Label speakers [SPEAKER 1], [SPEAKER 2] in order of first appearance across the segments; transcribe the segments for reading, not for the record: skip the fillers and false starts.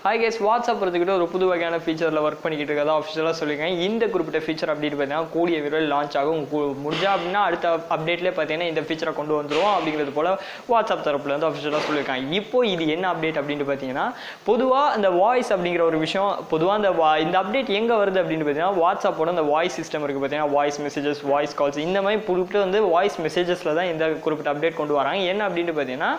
[SPEAKER 1] Hi guys, WhatsApp பொறுத்துக்கிட்டு ஒரு புது வகையான ஃபீச்சரில் ஒர்க் பண்ணிக்கிட்டு இருக்கதா அஃபிஷியலாக சொல்லியிருக்கேன். இந்த குறிப்பிட்ட ஃபீச்சர் அப்படின்னு பார்த்தீங்கன்னா கூடிய விரைவில் லான்ச் ஆகும். முடிஞ்சா அப்படின்னா அடுத்த அப்டேட்லேயே பார்த்தீங்கன்னா இந்த ஃபீச்சரை கொண்டு வந்துடும் அப்படிங்கிறது போல் வாட்ஸ்அப் தரப்புல வந்து அஃபிஷியலாக சொல்லியிருக்காங்க. இப்போ இது என்ன அப்டேட் அப்படின்னு பார்த்தீங்கன்னா, பொதுவாக அந்த வாய்ஸ் அப்படிங்கிற ஒரு விஷயம், பொதுவாக இந்த அப்டேட் எங்கே வருது அப்படின்னு பார்த்தீங்கன்னா, வாட்ஸ்அப்போட அந்த வாய்ஸ் சிஸ்டம் இருக்குது பார்த்தீங்கன்னா, வாய்ஸ் மெசேஜஸ், வாய்ஸ் கால்ஸ், இந்த மாதிரி குறிப்பிட்டு வந்து வாய்ஸ் மெசேஜஸில் தான் இந்த குறிப்பிட்ட அப்டேட் கொண்டு வராங்க. என்ன அப்படின்னு பார்த்தீங்கன்னா,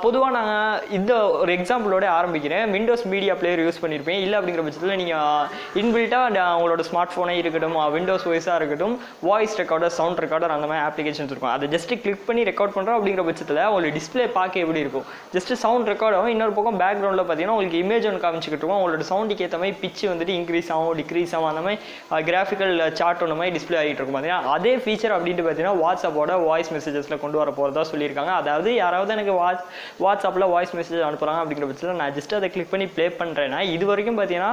[SPEAKER 1] பொதுவாக நாங்கள் இந்த ஒரு எக்ஸாம்பிளோட ஆரம்பிக்கிறேன். விண்டோஸ் மீடியா பிளேயர் யூஸ் பண்ணியிருப்பேன். இல்லை அப்படிங்கிற பட்சத்தில் நீங்கள் இன்பில்ட்டாக உங்களோட ஸ்மார்ட் ஃபோனே இருக்கட்டும், விண்டோஸ் வாய்ஸாக இருக்கட்டும், வாய்ஸ் ரெக்கார்டர், சவுண்ட் ரெக்கார்டர், அந்த மாதிரி அப்ளிகேஷன்ஸ் இருக்கும். அதை ஜஸ்ட் கிளிக் பண்ணி ரெக்கார்ட் பண்ணுறோம் அப்படிங்கிற பட்சத்தில் உங்களுக்கு டிஸ்பிளே பார்க்க எப்படி இருக்கும், ஜஸ்ட் சவுண்ட் ரெக்கார்ட் ஆகும். இன்னொரு பக்கம் பேக்ரவுண்டில் பார்த்தீங்கன்னா உங்களுக்கு இமேஜ் ஒன்று காமிச்சிக்கிட்டு இருக்கும். உங்களோட சவுண்டுக்கு ஏற்ற மாதிரி பிச்சு வந்துட்டு இன்க்ரீஸ் ஆகும், டிக்ரீஸ் ஆகும், அந்த மாதிரி கிராஃபிக்கல் சார்ட் ஒன்று மாதிரி டிஸ்பிளே ஆகிட்டு இருக்கும். பார்த்தீங்கன்னா அதே ஃபீச்சர் அப்படின்ட்டு பார்த்தீங்கன்னா வாட்ஸ்அப்போட வாய்ஸ் மெசேஜஸில் கொண்டு வர போகிறதா சொல்லியிருக்காங்க. அதாவது யாராவது எனக்கு வாட்ஸ்அப்பில் வாய்ஸ் மெசேஜ் அனுப்புகிறாங்க அப்படிங்கிற பட்சத்தில் நான் ஜஸ்ட் அதை கிளிக் பண்ணி ப்ளே பண்ணுறேன்னா, இது வரைக்கும் பார்த்தீங்கன்னா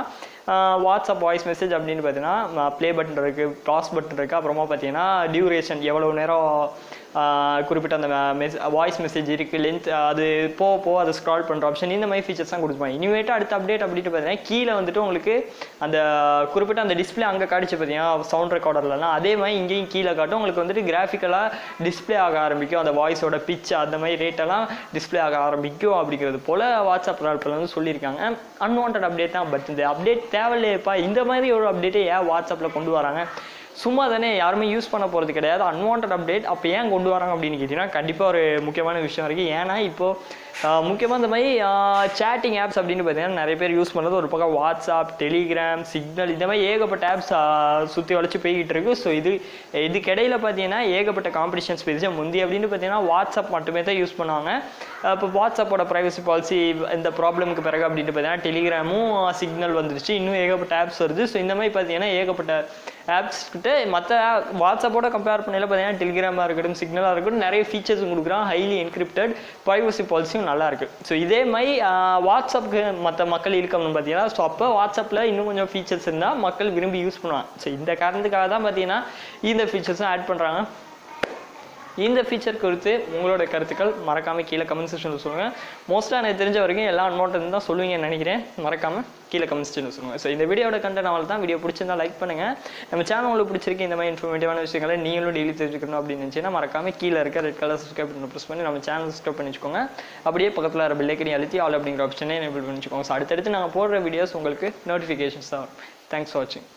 [SPEAKER 1] வாட்ஸ்அப் வாய்ஸ் மெசேஜ் அப்படின்னு பார்த்தீங்கன்னா ப்ளே பட்டன் இருக்குது, பாஸ் பட்டன் இருக்குது, அப்புறமா பார்த்தீங்கன்னா டியூரேஷன் எவ்வளோ நேரம் குறிப்பிட்ட அந்த வாய்ஸ் மெசேஜ் இருக்குது, லென்த், அது போக அதை ஸ்க்ரால் பண்ணுற ஆப்ஷன், இந்த மாதிரி ஃபீச்சர்ஸ் தான் கொடுப்பாங்க. இனிமேட்டு அடுத்த அப்டேட் அப்படின்ட்டு பார்த்தீங்கன்னா கீழே வந்துட்டு உங்களுக்கு அந்த குறிப்பிட்ட அந்த டிஸ்பிளே அங்கே காடிச்சு பார்த்தீங்கன்னா சவுண்ட் ரெக்கார்டர்லாம் அதே மாதிரி இங்கேயும் கீழே காட்டும். உங்களுக்கு வந்துட்டு கிராஃபிக்கலாக டிஸ்பிளே ஆக ஆரம்பிக்கும், அந்த வாய்ஸோட பிச் அந்த மாதிரி ரேட்டெல்லாம் டிஸ்பிளே ஆக ஆரம்பிக்கும் அப்படிங்கிறது போல் வாட்ஸ்அப் தரப்பில் வந்து சொல்லியிருக்காங்க. அன்வான்ட் அப்டேட் தான், பட் இந்த அப்டேட் தேவையில்லையப்பா, இந்த மாதிரி ஒரு அப்டேட்டை ஏன் வாட்ஸ்அப்பில் கொண்டு வராங்க, சும்மா தானே, யாருமே யூஸ் பண்ண போகிறது கிடையாது, அன்வான்ட் அப்டேட் அப்போ ஏன் கொண்டு வராங்க அப்படின்னு கேட்டிங்கன்னா கண்டிப்பாக ஒரு முக்கியமான விஷயம் இருக்குது. ஏன்னா இப்போது முக்கியமாக இந்த மாதிரி சேட்டிங் ஆப்ஸ் அப்படின்னு பார்த்தீங்கன்னா நிறைய பேர் யூஸ் பண்ணுறது ஒரு பக்கம் வாட்ஸ்அப், டெலிகிராம், சிக்னல், இந்த மாதிரி ஏகப்பட்ட ஆப்ஸ் சுற்றி வளைச்சி போய்கிட்டு இருக்கு. ஸோ இதுக்கிடையில் பார்த்தீங்கன்னா ஏகப்பட்ட காம்படிஷன்ஸ் போயிடுச்சு. முந்தி அப்படின்னு பார்த்தீங்கன்னா வாட்ஸ்அப் மட்டுமே தான் யூஸ் பண்ணுவாங்க. இப்போ வாட்ஸ்அப்போட ப்ரைவசி பாலிசி இந்த ப்ராப்ளமுக்கு பிறகு அப்படின்ட்டு பார்த்தீங்கன்னா டெலிகிராமும் சிக்னல் வந்துருச்சு, இன்னும் ஏகப்பட்ட ஆப்ஸ் வருது. ஸோ இந்த மாதிரி பார்த்தீங்கன்னா ஏகப்பட்ட ஆப்ஸ் கிட்ட மற்ற வாட்ஸ்அப்போட கம்பேர் பண்ணல பார்த்தீங்கன்னா டெலிகிராமாக இருக்கட்டும், சிக்னலாக இருக்கட்டும், நிறைய ஃபீச்சர்ஸும் கொடுக்குறான். ஹைலி என்கிரிப்டட், ப்ரைவசி பாலிசியும் நல்லா இருக்குது. ஸோ இதே மாதிரி வாட்ஸ்அப்புக்கு மற்ற மக்கள் இருக்கணும்னு பார்த்தீங்கன்னா, ஸோ அப்போ வாட்ஸ்அப்பில் இன்னும் கொஞ்சம் ஃபீச்சர்ஸ் இருந்தால் மக்கள் விரும்பி யூஸ் பண்ணுவாங்க. ஸோ இந்த காரணத்துக்காக தான் பார்த்தீங்கன்னா இந்த ஃபீச்சர்ஸும் ஆட் பண்ணுறாங்க. இந்த ஃபீச்சர் குறித்து உங்களோட கருத்துக்கள் மறக்காமல் கீழே கமெண்ட் செக்ஷனில் சொல்லுங்கள். மோஸ்ட்டாக எனக்கு தெரிஞ்ச வரைக்கும் எல்லாம் அன்வான்ட் தான் சொல்லுவீங்கன்னு நினைக்கிறேன். மறக்காமல் கீழே கமெண்ட் செக்ஷனில் சொல்லுங்கள். ஸோ இந்த வீடியோட கண்டென்ட் அவள் தான். வீடியோ பிடிச்சிருந்தா லைக் பண்ணுங்கள். நம்ம சேனல் உங்களுக்கு பிடிச்சிருக்கு, இந்த மாதிரி இன்ஃபர்மேட்டிவான விஷயங்களை நீங்களும் டெய்லி தெரிஞ்சுக்கணும் அப்படின்னு நினச்சிங்கன்னா மறக்காமல் கீழே இருக்க ரெட் கலர் சப்ஸ்கிரைப் பண்ணி ப்ரெஸ் பண்ணி நம்ம சேனல் சப்ஸ்கிரைப் பண்ணி வச்சுக்கோங்க. அப்படியே பக்கத்தில் வர பெல் ஐக்கனை அழுத்தி ஆல் அப்படிங்கிற ஆப்ஷனே எனேபிள் பண்ணி வச்சுக்கோங்க. ஸோ அடுத்தடுத்து நாங்கள் போடுற வீடியோஸ் உங்களுக்கு நோட்டிஃபிகேஷன்ஸ் தான் வரும். தேங்க்ஸ் ஃபார் வாட்சிங்.